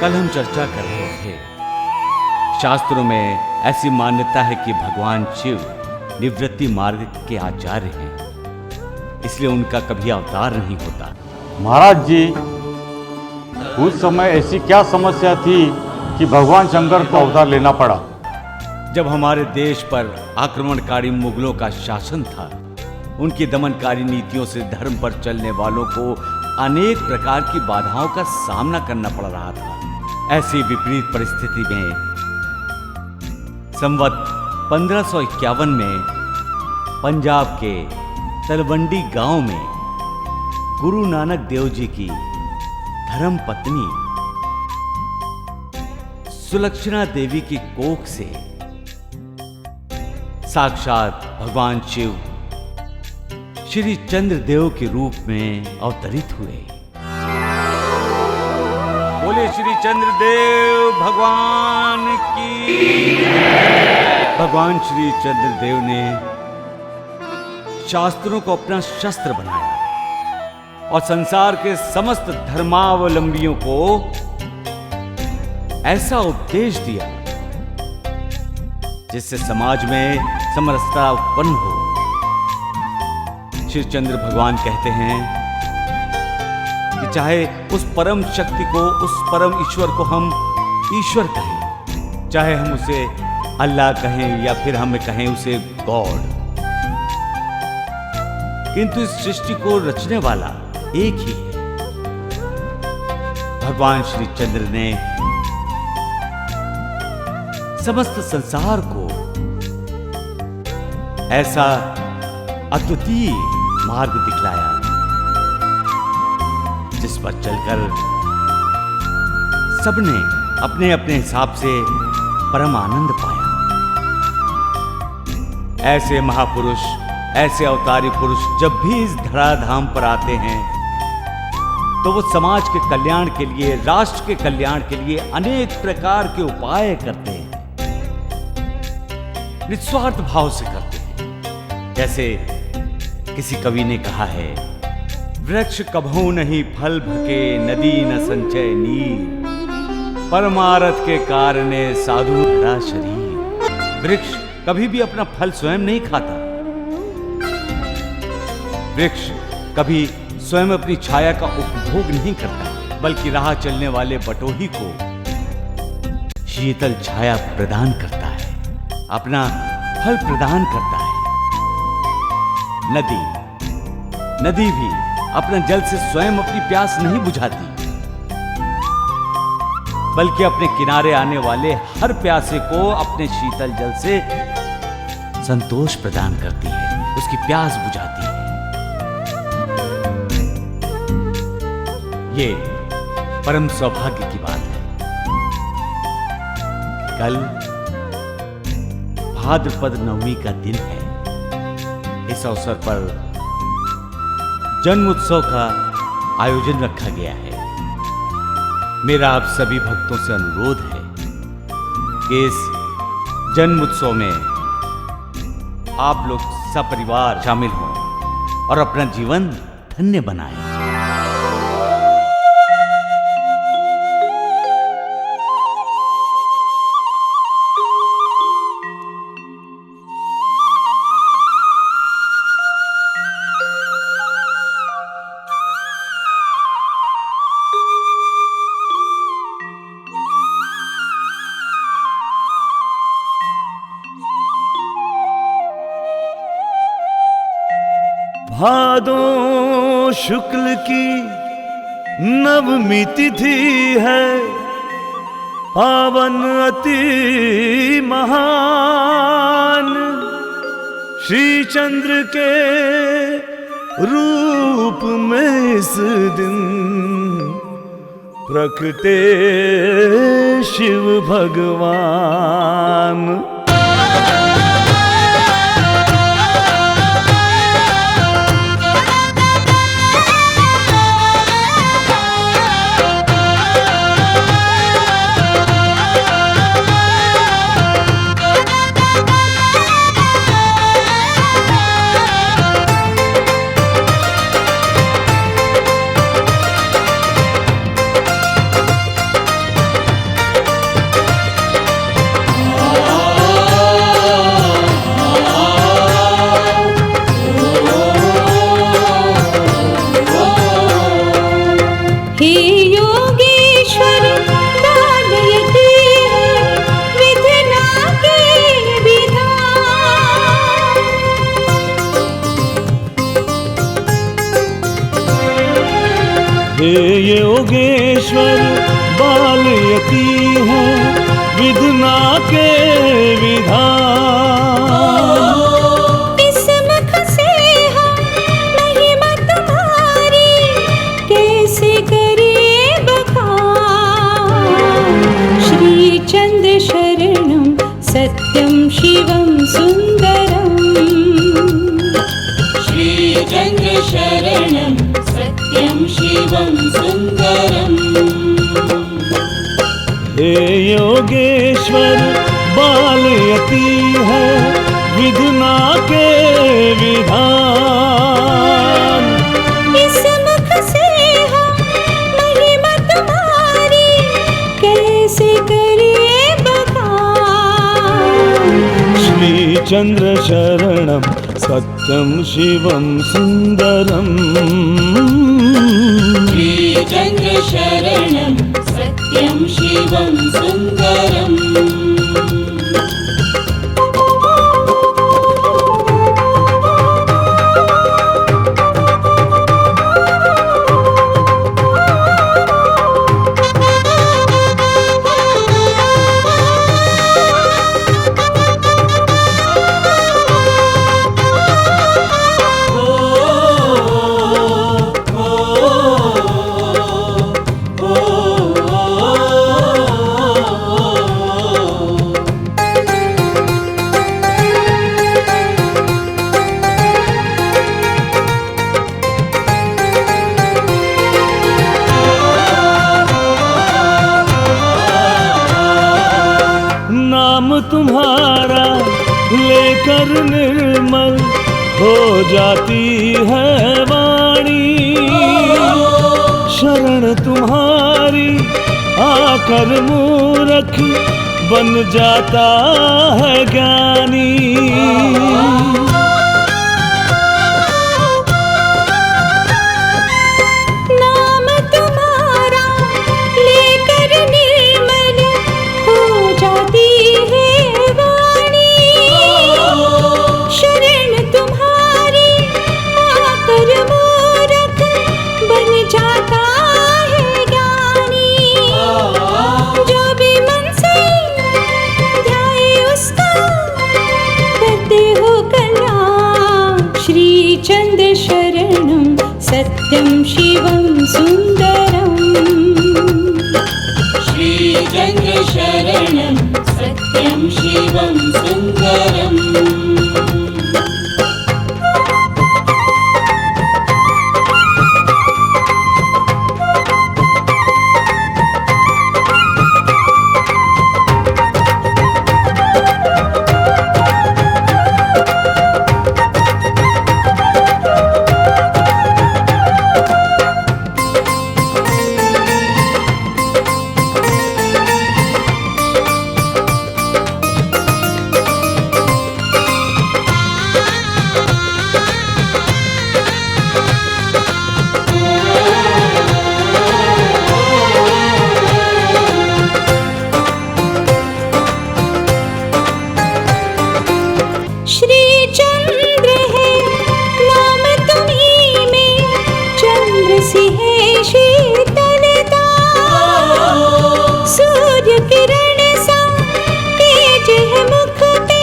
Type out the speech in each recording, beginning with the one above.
कल हम चर्चा कर रहे थे, शास्त्रों में ऐसी मान्यता है कि भगवान शिव निवृत्ति मार्ग के आचार्य हैं, इसलिए उनका कभी अवतार नहीं होता। महाराज जी, उस समय ऐसी क्या समस्या थी कि भगवान शंकर को अवतार लेना पड़ा? जब हमारे देश पर आक्रमणकारी मुगलों का शासन था, उनकी दमनकारी नीतियों से धर्म पर चलने वालों को अनेक प्रकार की बाधाओं का सामना करना पड़ रहा था। ऐसी विपरीत परिस्थिति में संवत 1551 में पंजाब के तलवंडी गांव में गुरु नानक देव जी की धर्म पत्नी सुलक्षणा देवी की कोख से साक्षात भगवान शिव श्री चंद्रदेव के रूप में अवतरित हुए। बोले श्री चंद्रदेव भगवान की। भगवान श्री चंद्रदेव ने शास्त्रों को अपना शस्त्र बनाया और संसार के समस्त धर्मावलंबियों को ऐसा उपदेश दिया जिससे समाज में समरसता उत्पन्न हो। श्री चंद्र भगवान कहते हैं कि चाहे उस परम शक्ति को, उस परम ईश्वर को हम ईश्वर कहें, चाहे हम उसे अल्लाह कहें या फिर हम कहें उसे गॉड, किंतु इस सृष्टि को रचने वाला एक ही है। भगवान श्री चंद्र ने समस्त संसार को ऐसा अद्वितीय मार्ग दिखलाया जिस पर चलकर सबने अपने अपने हिसाब से परम आनंद पाया। ऐसे महापुरुष, ऐसे अवतारी पुरुष जब भी इस धराधाम पर आते हैं तो वो समाज के कल्याण के लिए, राष्ट्र के कल्याण के लिए अनेक प्रकार के उपाय करते हैं, निस्वार्थ भाव से करते हैं। जैसे किसी कवि ने कहा है, वृक्ष कभू नहीं फल भके, नदी न संचय नीर, परमारथ के कारणे साधु धरा शरीर। वृक्ष कभी भी अपना फल स्वयं नहीं खाता, वृक्ष कभी स्वयं अपनी छाया का उपभोग नहीं करता, बल्कि राह चलने वाले बटोही को शीतल छाया प्रदान करता है, अपना फल प्रदान करता है। नदी भी अपने जल से स्वयं अपनी प्यास नहीं बुझाती, बल्कि अपने किनारे आने वाले हर प्यासे को अपने शीतल जल से संतोष प्रदान करती है, उसकी प्यास बुझाती है। ये परम सौभाग्य की बात है। कल भाद्रपद नवमी का दिन है। इस अवसर पर जन्म उत्सव का आयोजन रखा गया है। मेरा आप सभी भक्तों से अनुरोध है कि इस जन्म उत्सव में आप लोग सपरिवार शामिल हों और अपना जीवन धन्य बनाएं। भादो शुक्ल की नवमी तिथि है, पावन अति महान, श्री चंद्र के रूप में इस दिन प्रकटे शिव भगवान। योगेश्वर बालयती है विधना के विधान। इस मुख से हम महिमा तुम्हारी कैसे करें बखान। श्री चंद्र शरणं सत्यं शिवं सुंदरम्। श्री चंद्र शरणं सत्यं शिवं सुंदरम्। हे योगेश्वर बालयती है विधना के विधान। इस मुख से हम महिमा तुम्हारी कैसे करें बखान। श्री चंद्र शरणं सत्यं शिवं सुंदरम्। श्री चंद्र शरणं सत्यं शिवं सुंदरम्। नाम तुम्हारा लेकर निर्मल हो जाती है वाणी। शरण तुम्हारी आकर मूरख बन जाता है ज्ञानी। नाम तुम्हारा लेकर निर्मल हो जाती है वाणी। शरण तुम्हारी आकर मूरख बन जाता है ज्ञानी। जो भी मन से ध्याए उसका करते हो कल्याण। श्री चंद्र शरणं सत्यं शिवं सुंदरम्। श्री चंद्र शरणं सत्यं शिवं सुंदरम्। श्री चंद्र है नाम तुम्हीं में, चंद्र सी है शीतलता। सूर्य किरण सा तेज है मुख पे,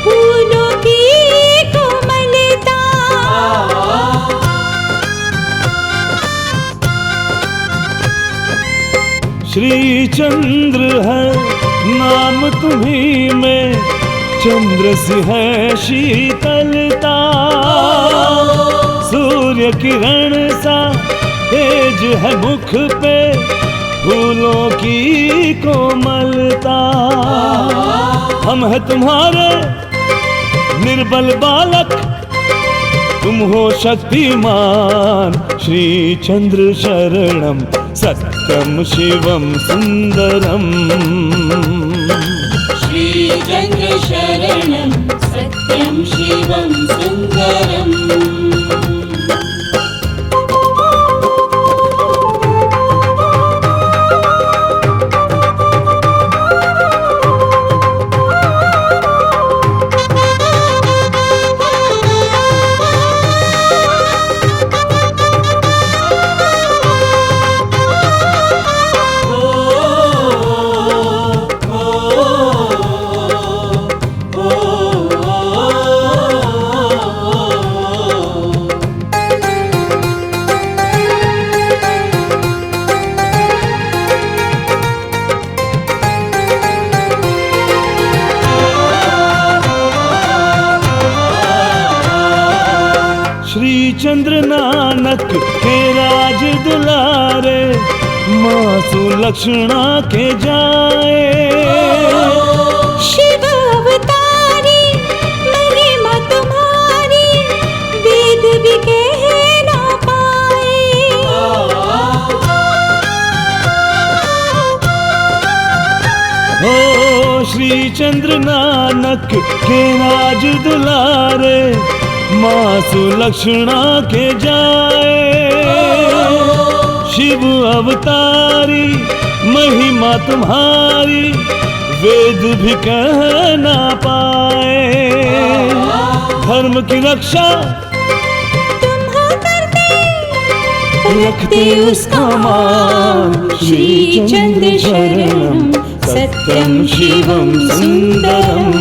फूलों की कोमलता। श्री चंद्र है नाम तुम्हीं में, चंद्र सी है शीतलता। सूर्य किरण सा तेज है मुख पे, फूलों की कोमलता। हम है तुम्हारे निर्बल बालक, तुम हो शक्तिमान। श्री चंद्र शरणं सत्यं शिवं सुंदरम्। श्री चंद्र शरणं सत्यं शिवं सुंदरम्। चंद्र नानक के राज दुलारे, माँ सुलक्षणा के जाए। शिव अवतारी महिमा तुम्हारी, वेद भी कह ना पाए। हो श्री चंद्र नानक के राज दुलारे, माँ सुलक्षणा के जाए। शिव अवतारी महिमा तुम्हारी, वेद भी कह ना पाए। धर्म की रक्षा तुम हो करते, रखते उसका मान। श्री चंद्र शरणम सत्यम शिवम सुंदरम।